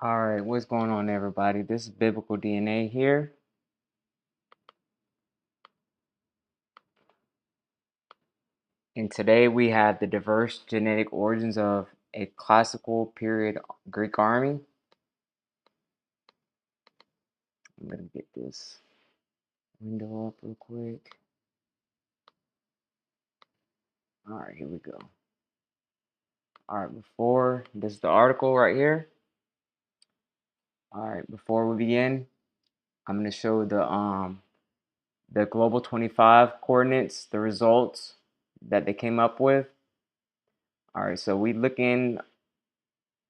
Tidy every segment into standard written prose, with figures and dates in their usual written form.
Alright, what's going on, everybody? This is Biblical DNA here. And today we have the diverse genetic origins of a classical period Greek army. I'm going to get this window up real quick. Alright, here we go. Alright, this is the article right here. Alright, before we begin, I'm going to show the global 25 coordinates, the results that they came up with. Alright, so we looking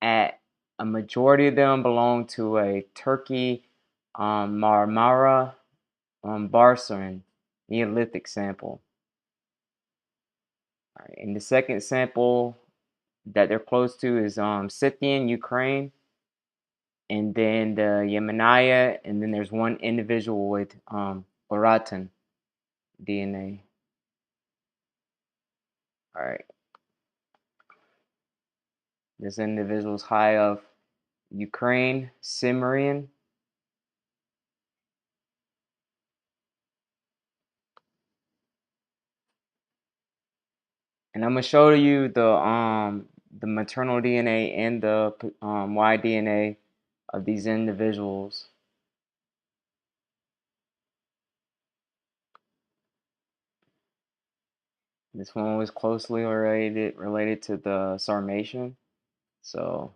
at a majority of them belong to a Turkey Marmara Barsaran Neolithic sample. All right, and the second sample that they're close to is Scythian, Ukraine, and then the Yemeniya, and then there's one individual with Oratan DNA. All right, this individual is high of Ukraine, Cimmerian. And I'm gonna show you the maternal DNA and the Y DNA of these individuals. This one was closely related to the Sarmatian. So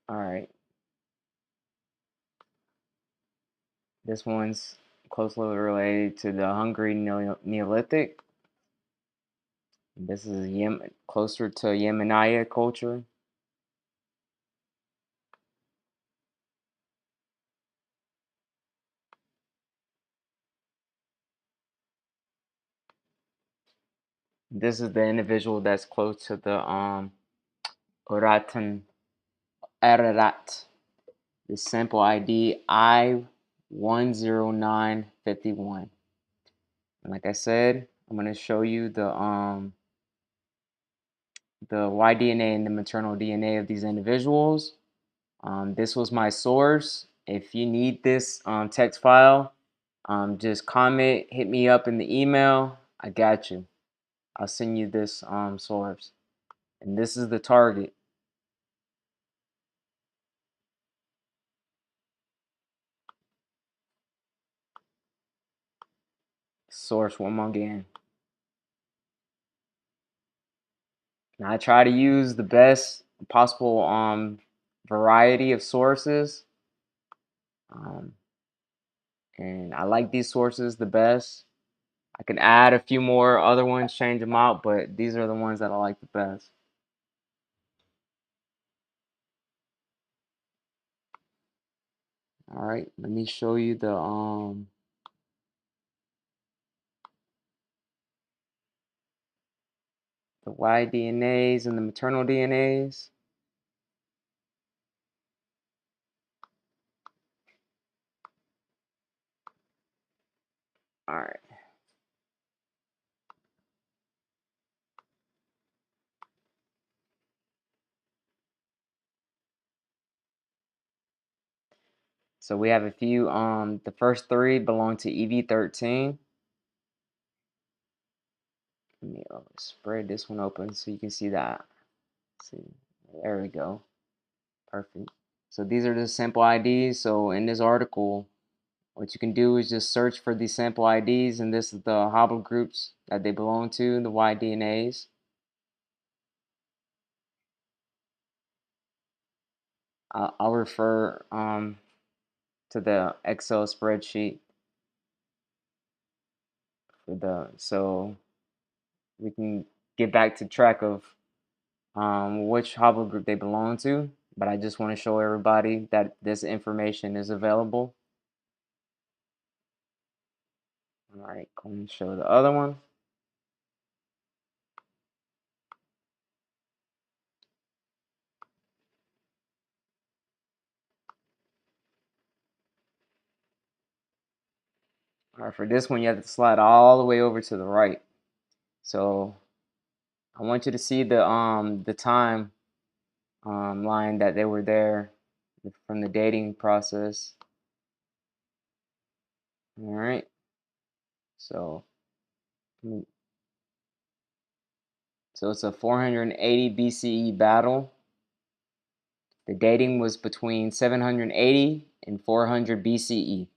all right. This one's closely related to the Hungary Neolithic. This is closer to Yemeniya culture. This is the individual that's close to the Oratan Ararat. The sample ID I10951. And like I said, I'm going to show you the Y DNA and the maternal DNA of these individuals. This was my source. If you need this text file, just comment, hit me up in the email. I got you. I'll send you this source. And this is the target. Source one more again. Now I try to use the best possible variety of sources. And I like these sources the best. I can add a few more other ones, change them out, but these are the ones that I like the best. All right, let me show you the Y DNAs and the maternal DNAs. All right. So we have a few, the first three belong to EV13. Let me spread this one open so you can see that. See, there we go. Perfect. So these are the sample IDs. So in this article, what you can do is just search for these sample IDs, and this is the haplogroups that they belong to, the Y DNAs. I'll refer to the Excel spreadsheet for so we can get back to track of which haplogroup they belong to. But I just want to show everybody that this information is available. All right, go and show the other one. All right, for this one, you have to slide all the way over to the right. So I want you to see the time line that they were there from the dating process. All right. So so it's a 480 BCE battle. The dating was between 780 and 400 BCE.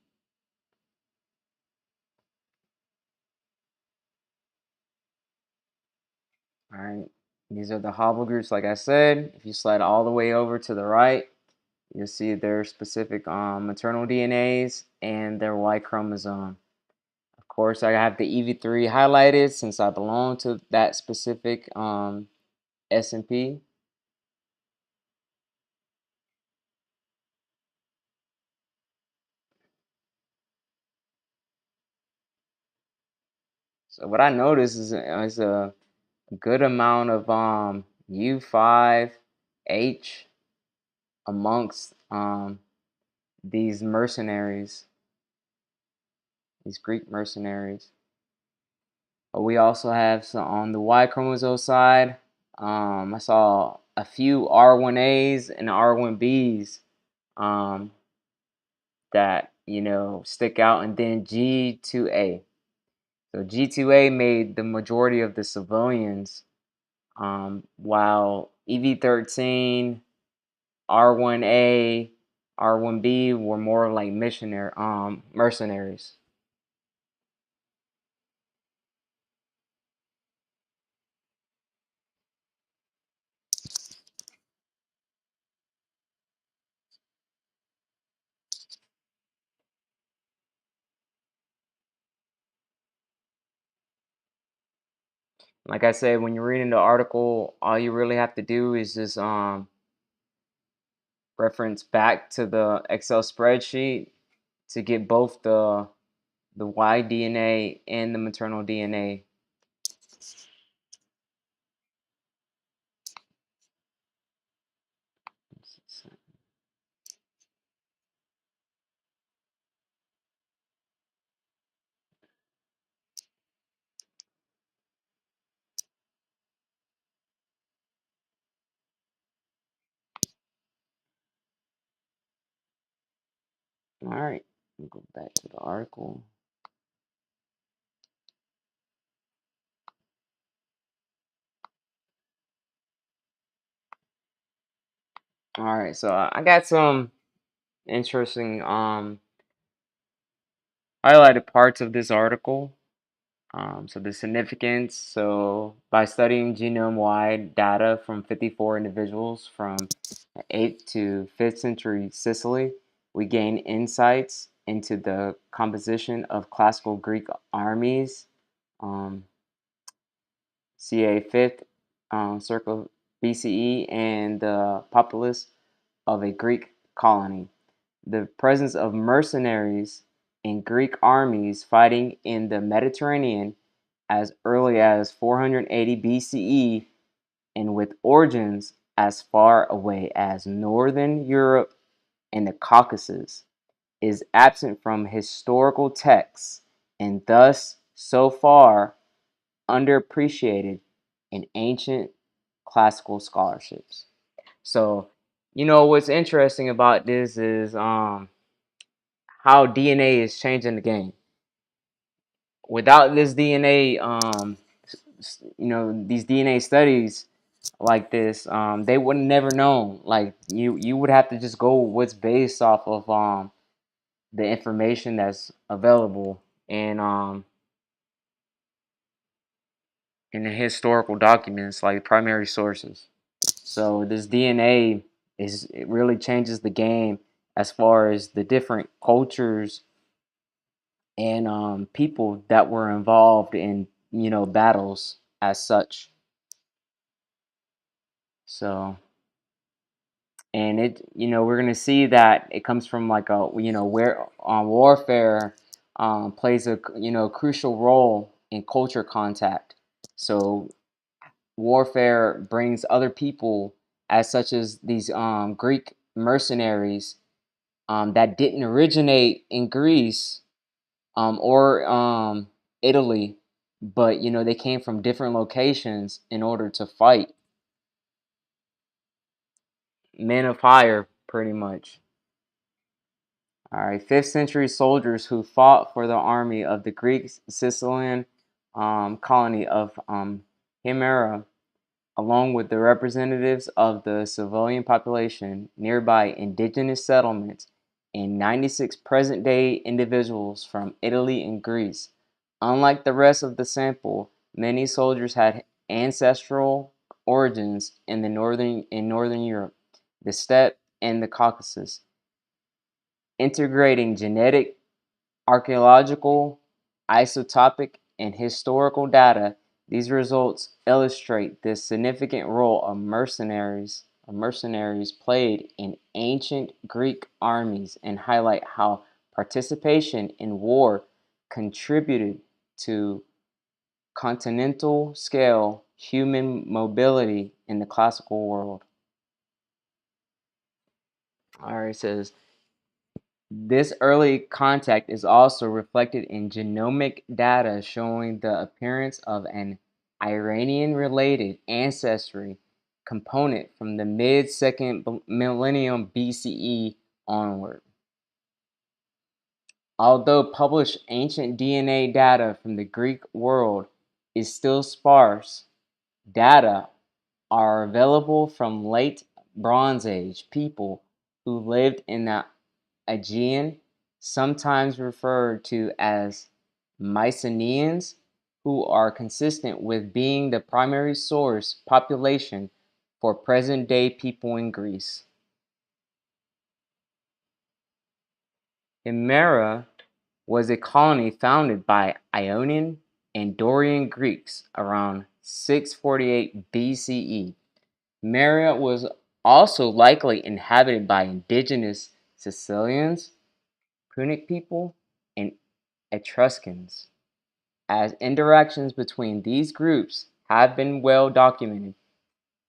All right. These are the haplogroups, like I said. If you slide all the way over to the right, you'll see their specific maternal DNAs and their Y chromosome. Of course, I have the EV3 highlighted since I belong to that specific S&P. So what I noticed is a good amount of U5H amongst these mercenaries, these Greek mercenaries. But we also have some on the Y chromosome side. I saw a few R1As and R1Bs that stick out, and then G2A. So G2A made the majority of the civilians, while EV13, R1A, R1B were more like missionary mercenaries. Like I said, when you're reading the article, all you really have to do is just reference back to the Excel spreadsheet to get both the Y DNA and the maternal DNA. All right, we'll go back to the article. All right, so I got some interesting highlighted parts of this article. So the significance. So by studying genome-wide data from 54 individuals from 8th to 5th century Sicily, we gain insights into the composition of classical Greek armies, ca 5th circle BCE, and the populace of a Greek colony. The presence of mercenaries in Greek armies fighting in the Mediterranean as early as 480 BCE and with origins as far away as Northern Europe and the Caucasus is absent from historical texts and thus so far underappreciated in ancient classical scholarships. So, what's interesting about this is how DNA is changing the game. Without this DNA, these DNA studies like this, they would never known. Like you would have to just go what's based off of the information that's available in the historical documents, like primary sources. So this DNA it really changes the game as far as the different cultures and people that were involved in battles as such. So and we're gonna see that it comes from like a where warfare plays a crucial role in culture contact. So warfare brings other people as such as these Greek mercenaries that didn't originate in Greece or Italy, but they came from different locations in order to fight. Men of fire, pretty much. All right, 5th century soldiers who fought for the army of the Greek Sicilian colony of Himera, along with the representatives of the civilian population, nearby indigenous settlements, and 96 present-day individuals from Italy and Greece. Unlike the rest of the sample, many soldiers had ancestral origins in northern Europe, the steppe, and the Caucasus. Integrating genetic, archaeological, isotopic, and historical data, these results illustrate the significant role of mercenaries played in ancient Greek armies and highlight how participation in war contributed to continental scale human mobility in the classical world. All right, it says this early contact is also reflected in genomic data showing the appearance of an Iranian-related ancestry component from the mid-second millennium BCE onward. Although published ancient DNA data from the Greek world is still sparse, data are available from late Bronze Age people who lived in the Aegean, sometimes referred to as Mycenaeans, who are consistent with being the primary source population for present-day people in Greece. Himera was a colony founded by Ionian and Dorian Greeks around 648 BCE. Himera was also likely inhabited by indigenous Sicilians, Punic people, and Etruscans, as interactions between these groups have been well documented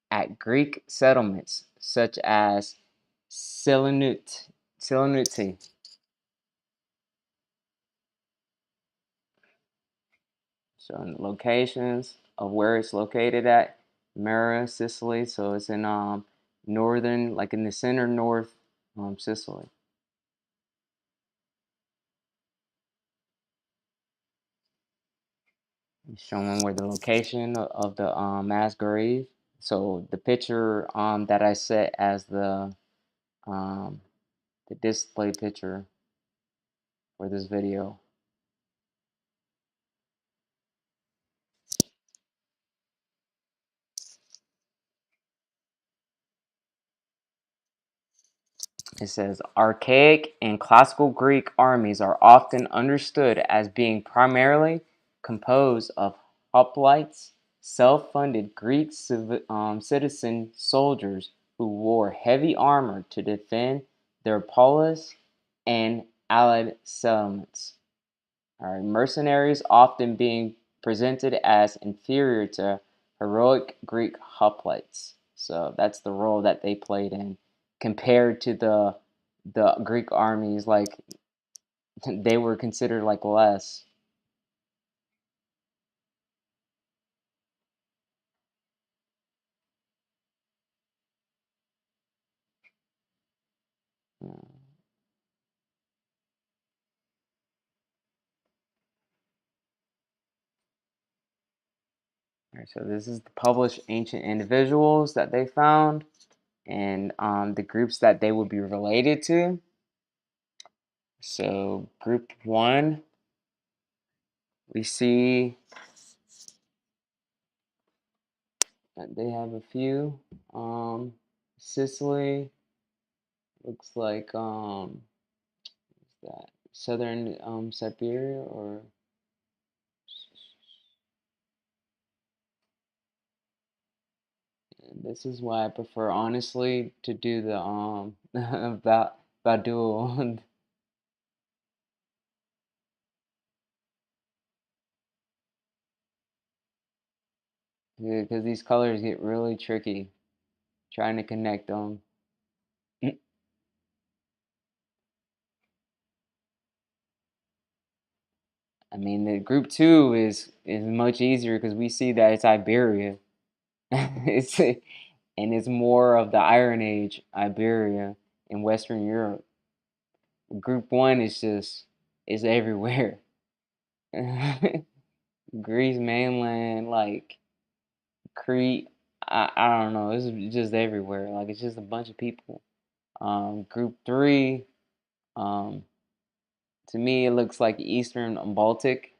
at Greek settlements such as Selanuti. Showing the locations of where it's located at. Mera, Sicily, so it's in northern, like in the center north Sicily. Showing where the location of the mass grave. So the picture that I set as um, the display picture for this video. It says archaic and classical Greek armies are often understood as being primarily composed of hoplites, self-funded Greek citizen soldiers who wore heavy armor to defend their polis and allied settlements. All right, mercenaries often being presented as inferior to heroic Greek hoplites. So that's the role that they played in compared to the Greek armies, like they were considered like less. All right, so this is the published ancient individuals that they found and the groups that they would be related to. So group one, we see that they have a few. Sicily looks like that southern Siberia, or this is why I prefer honestly to do the Vahaduo because these colors get really tricky trying to connect them. I mean, the group two is much easier because we see that it's Iberia. it's and it's more of the Iron Age Iberia in Western Europe. Group one is everywhere. Greece mainland, like Crete. I don't know. It's just everywhere. Like it's just a bunch of people. Group three. Um, to me, it looks like Eastern Baltic,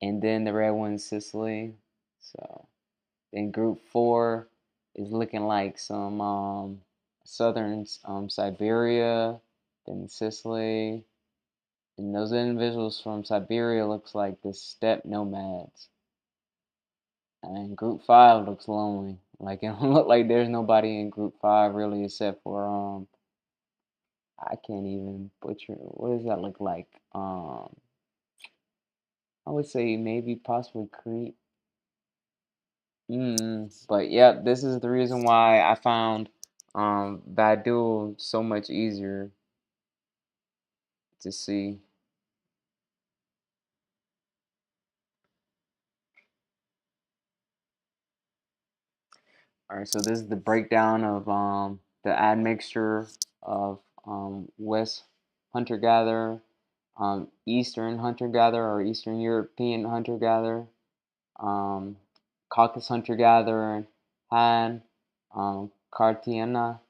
and then the red one's Sicily. So then group four is looking like some southern Siberia, then Sicily. And those individuals from Siberia looks like the steppe nomads. And group five looks lonely. Like it don't look like there's nobody in group five really except for I can't even butcher what does that look like? I would say maybe possibly Crete. But yeah, this is the reason why I found Vahaduo so much easier to see. All right, so this is the breakdown of the admixture of West hunter gatherer, Eastern hunter gatherer or Eastern European hunter gatherer, um, Caucasus hunter gatherer, Han, Cartiana,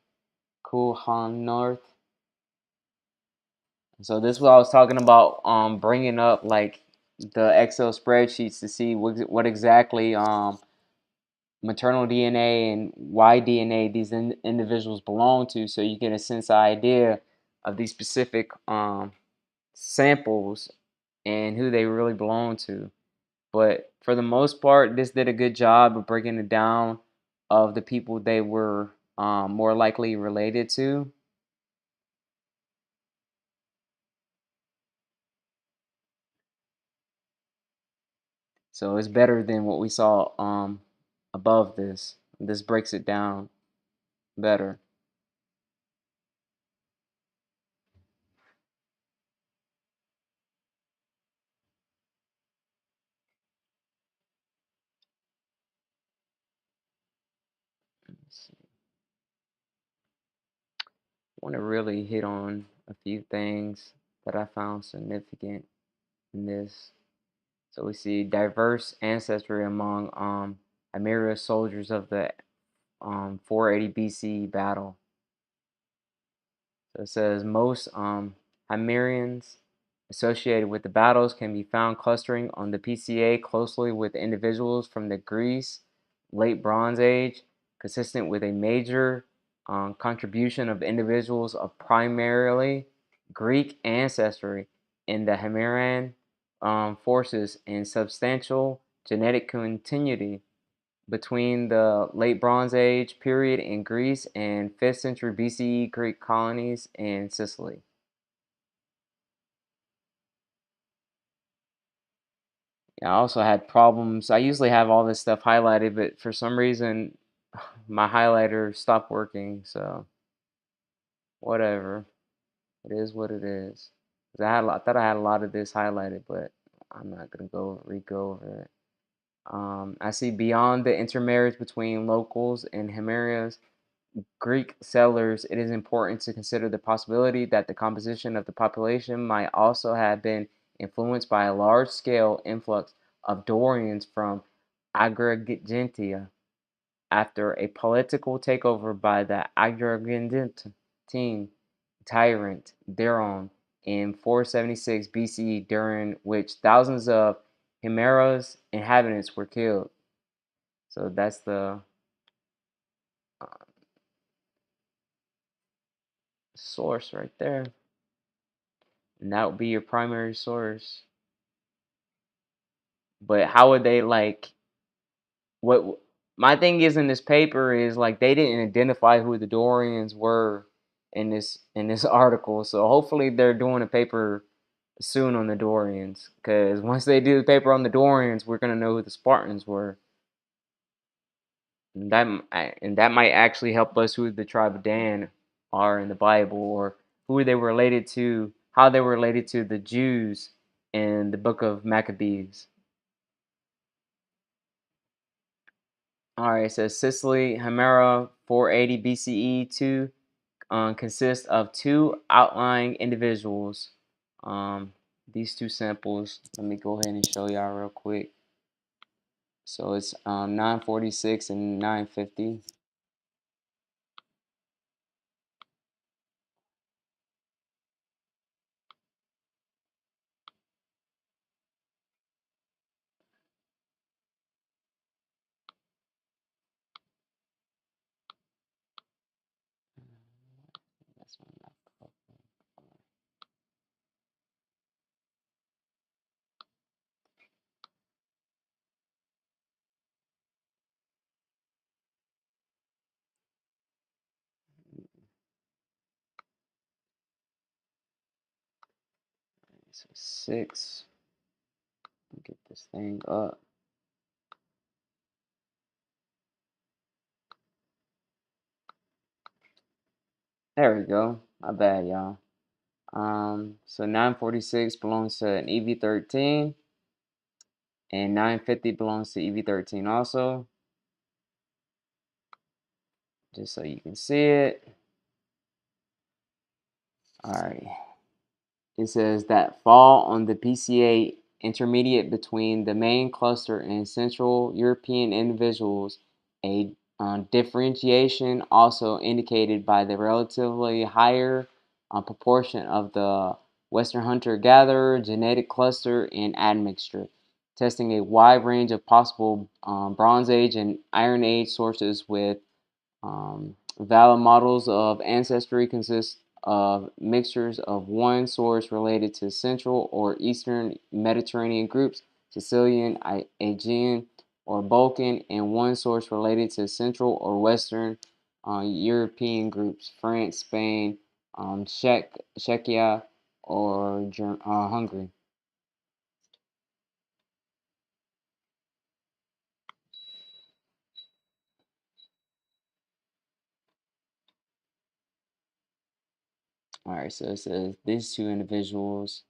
Kuhan North. So this is what I was talking about, bringing up like the Excel spreadsheets to see what exactly maternal DNA and Y DNA these individuals belong to, so you get a sense idea of these specific samples and who they really belong to. But for the most part, this did a good job of breaking it down of the people they were more likely related to. So it's better than what we saw above this. This breaks it down better. I want to really hit on a few things that I found significant in this. So we see diverse ancestry among Himera soldiers of the 480 BC battle. So it says most Himerians associated with the battles can be found clustering on the PCA closely with individuals from the Greece late Bronze Age, consistent with a major contribution of individuals of primarily Greek ancestry in the Himerian forces and substantial genetic continuity between the late Bronze Age period in Greece and 5th century BCE Greek colonies in Sicily. Yeah, I also had problems. I usually have all this stuff highlighted, but for some reason my highlighter stopped working, so whatever. It is what it is. 'Cause I thought I had a lot of this highlighted, but I'm not gonna go over it. I see beyond the intermarriage between locals and Himerians, Greek settlers, it is important to consider the possibility that the composition of the population might also have been influenced by a large-scale influx of Dorians from Agrigentia after a political takeover by the Agrigentine tyrant Daron in 476 BCE, during which thousands of Himera's inhabitants were killed. So that's the uh, source right there. And that would be your primary source. But how would they like what my thing is in this paper is like they didn't identify who the Dorians were in this article. So hopefully they're doing a paper soon on the Dorians, because once they do the paper on the Dorians, we're gonna know who the Spartans were. And that might actually help us who the tribe of Dan are in the Bible, or who they were related to, how they were related to the Jews in the book of Maccabees. All right, it says Sicily, Himera, 480 BCE, consists of two outlying individuals. These two samples, let me go ahead and show y'all real quick. So it's 946 and 950. That's one not covered. 6. Get this thing up. There we go. My bad, y'all. So 946 belongs to an EV13, and 950 belongs to EV13 also. Just so you can see it. All right. It says that fall on the PCA intermediate between the main cluster and Central European individuals, a differentiation also indicated by the relatively higher proportion of the Western hunter-gatherer genetic cluster and admixture, testing a wide range of possible Bronze Age and Iron Age sources with valid models of ancestry consist of mixtures of one source related to Central or Eastern Mediterranean groups, Sicilian, Aegean, or Balkan, and one source related to Central or Western European groups, France, Spain, Czechia, or Hungary. All right, so it says these two individuals.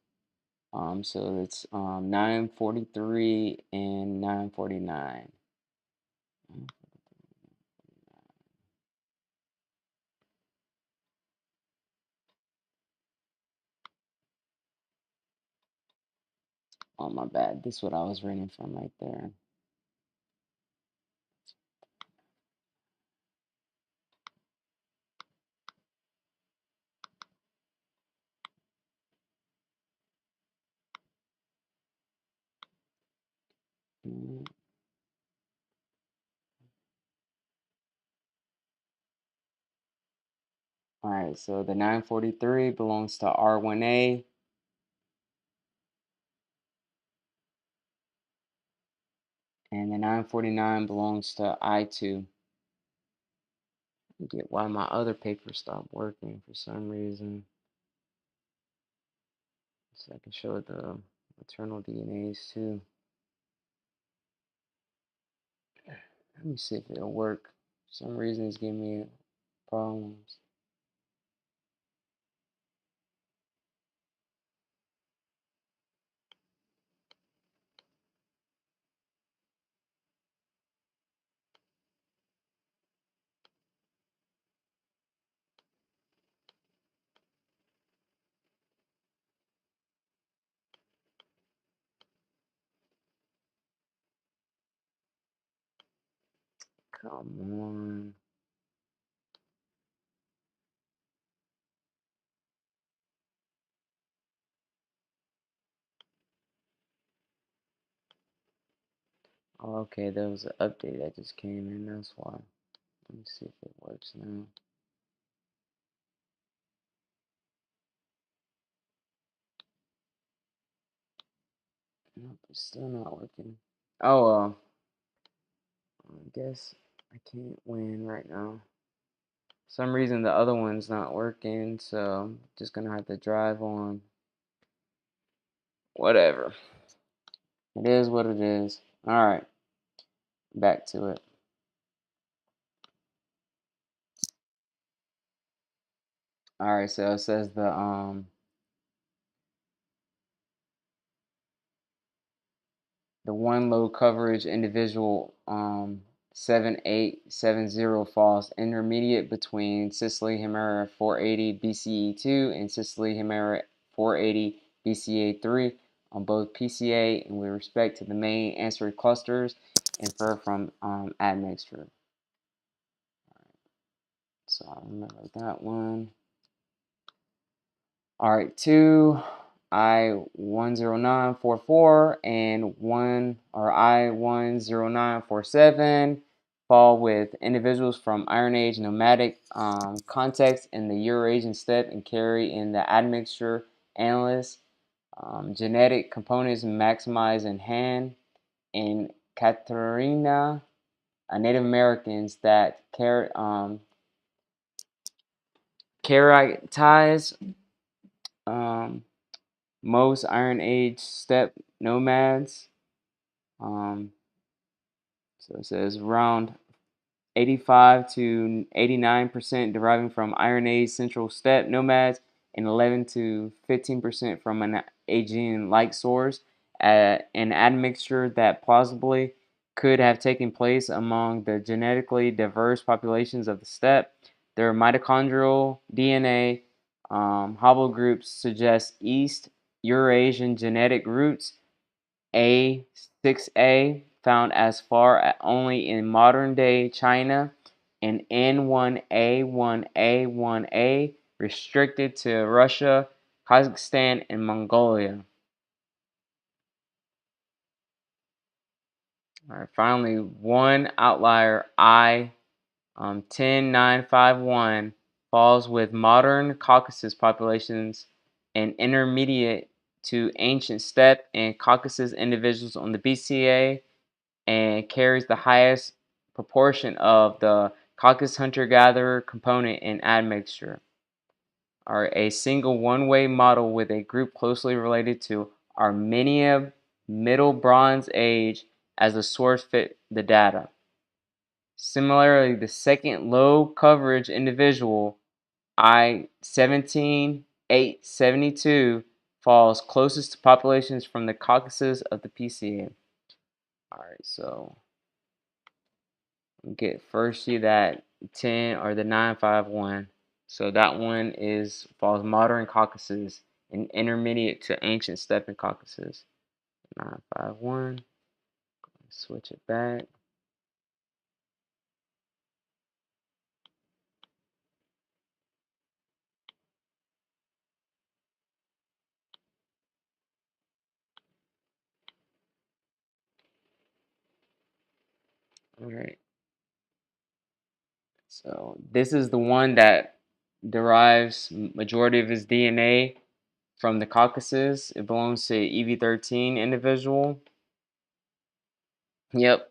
So it's 943 and 949. Oh, my bad. This is what I was reading from right there. All right, so the 943 belongs to R1A, and the 949 belongs to I2. I get why my other paper stopped working for some reason. So I can show the maternal DNAs too. Let me see if it'll work. For some reason it's giving me problems. Come on. Oh, okay, there was an update that just came in, that's why. Let me see if it works now. Nope, it's still not working. Oh, well. I guess I can't win right now. For some reason the other one's not working, so I'm just gonna have to drive on. Whatever. It is what it is. Alright, back to it. Alright, so it says the one low coverage individual 7870 falls intermediate between Sicily Himera 480 BCE2 and Sicily Himera 480 BCA3 on both PCA and with respect to the main ancillary clusters infer from admixture. So I remember that one. All right, 2I10944 and I10947 fall with individuals from Iron Age nomadic context in the Eurasian steppe and carry in the admixture analysis. Genetic components maximized in Han and Katarina, Native Americans that characterize most Iron Age steppe nomads. So it says around 85 to 89% deriving from Iron Age central steppe nomads and 11 to 15% from an Aegean-like source. An admixture that plausibly could have taken place among the genetically diverse populations of the steppe. Their mitochondrial DNA haplogroups suggest East Eurasian genetic roots. A6A found as far only in modern-day China, and N1A1A1A restricted to Russia, Kazakhstan, and Mongolia. All right, finally, one outlier I10951 falls with modern Caucasus populations and intermediate to ancient steppe and Caucasus individuals on the BCA and carries the highest proportion of the Caucasus hunter-gatherer component in admixture. Are a single one-way model with a group closely related to Armenia Middle Bronze Age as the source fit the data. Similarly, the second low coverage individual, I17872, falls closest to populations from the Caucasus of the PCA. Alright, so get first see that 10 or the 951. So that one falls modern Caucasus and intermediate to ancient steppe and Caucasus. 951. Switch it back. Alright. So this is the one that derives majority of his DNA from the Caucasus. It belongs to EV13 individual. Yep.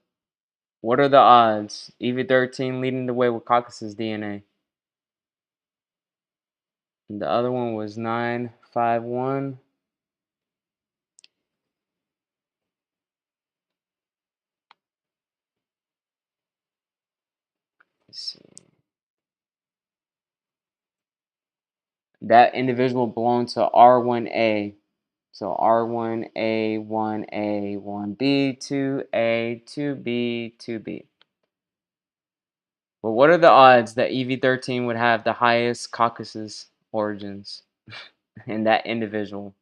What are the odds? EV13 leading the way with Caucasus DNA. And the other one was 951. Let's see. That individual belonged to R1A. So R1A, 1A, 1B, 2A, 2B, 2B. But what are the odds that EV13 would have the highest Caucasus origins in that individual?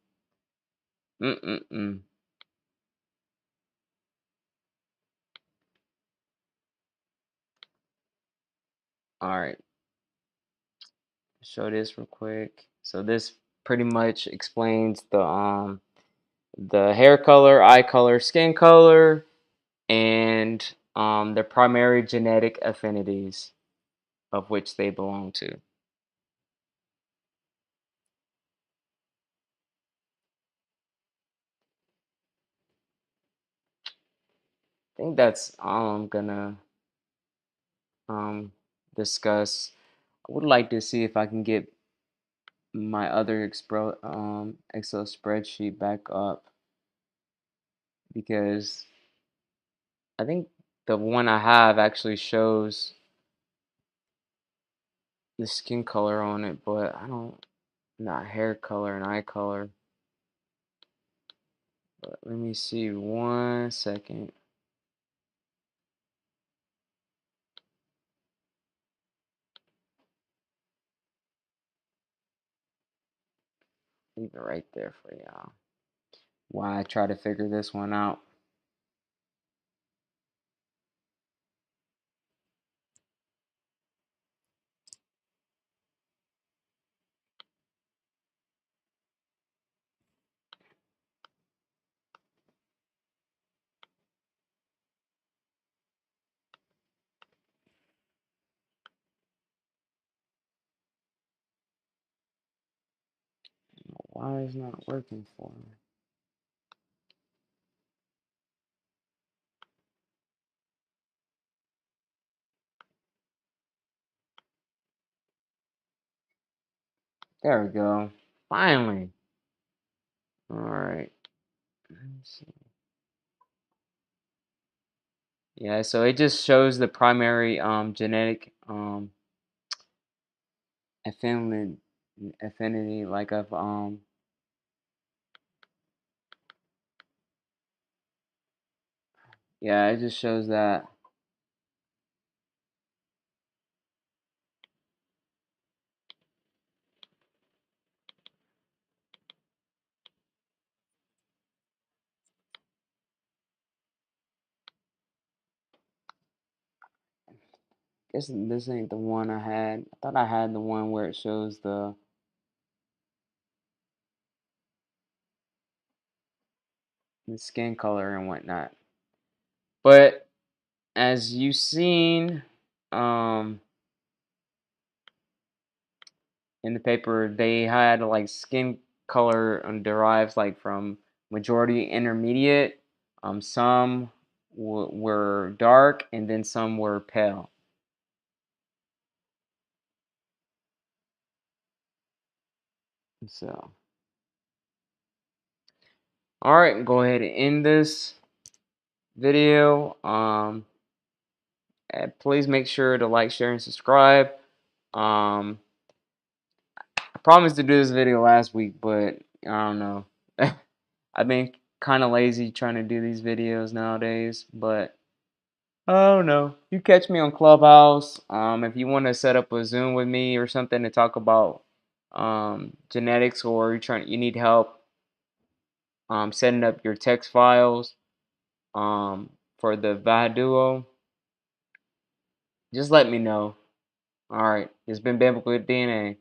All right, show this real quick. So this pretty much explains the hair color, eye color, skin color, and their primary genetic affinities of which they belong to. I think that's all I'm gonna discuss. I would like to see if I can get my other Excel spreadsheet back up because I think the one I have actually shows the skin color on it, but I don't, not hair color and eye color. But let me see 1 second. Leave it right there for y'all. While I try to figure this one out. Why is it not working for me? There we go. Finally. All right. Let's see. Yeah, so it just shows the primary genetic affinity like of yeah, it just shows that. Guess this ain't the one I had. I thought I had the one where it shows the skin color and whatnot. But as you've seen in the paper, they had like skin color derives like from majority intermediate. Some were dark and then some were pale. So, all right, go ahead and end this video. Please make sure to like, share, and subscribe. I promised to do this video last week, but I don't know. I've been kind of lazy trying to do these videos nowadays, but oh no. You catch me on Clubhouse. If you want to set up a Zoom with me or something to talk about genetics, or you need help setting up your text files for the Vahaduo, just let me know. All right, it's been Biblical DNA.